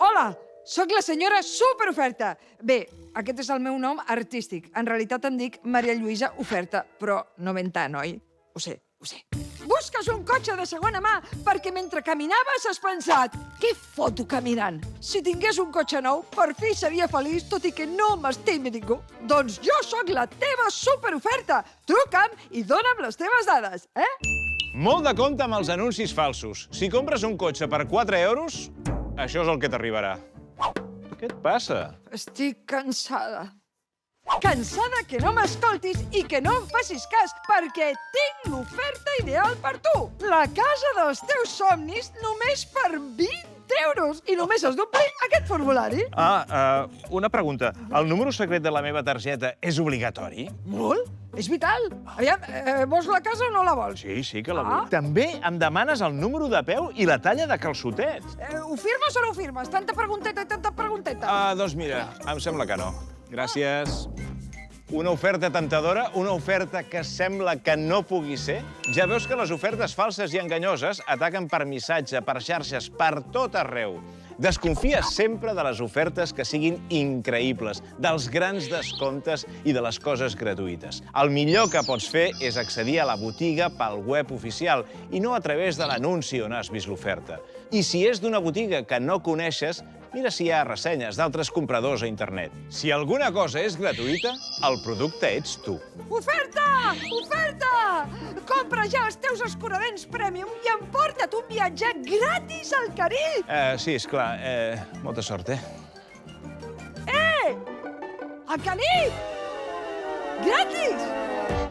Hola, sóc la senyora Superoferta. Bé, aquest és el meu nom artístic. En realitat em dic Maria Lluïsa Oferta, però no ben tant, oi? Ho sé. Busques un cotxe de segona mà perquè mentre caminaves has pensat què foto caminant? Si tingués un cotxe nou, per fi seria feliç, tot i que no m'estimi ningú. Doncs jo sóc la teva superoferta. Truca'm i dona'm les teves dades, eh? Molt de compte amb els anuncis falsos. Si compres un cotxe per 4 euros, això és el que t'arribarà. Què et passa? Estic cansada. Cansada que no m'escoltis i que no em facis cas, perquè tinc l'oferta ideal per tu. La casa dels teus somnis només per 20 euros. I només has d'omplir aquest formulari. Una pregunta. El número secret de la meva targeta és obligatori? Molt? És vital. Aviam, vols la casa o no la vols? Sí, que la vull. També em demanes el número de peu i la talla de calçotets. Ho firmes o no ho firmes? Tanta pregunteta i tanta pregunteta. Doncs mira, em sembla que no. Gràcies. Una oferta temptadora, una oferta que sembla que no pugui ser. Ja veus que les ofertes falses i enganyoses ataquen per missatge, per xarxes, per tot arreu. Desconfia sempre de les ofertes que siguin increïbles, dels grans descomptes i de les coses gratuïtes. El millor que pots fer és accedir a la botiga pel web oficial i no a través de l'anunci on has vist l'oferta. I si és d'una botiga que no coneixes, mira si hi ha ressenyes d'altres compradors a internet. Si alguna cosa és gratuïta, el producte ets tu. Oferta! Oferta! Compra ja els teus escuradents Premium i emporta't un viatge gratis al Carib! Sí, esclar. Molta sort, eh? Al Carib! Gratis!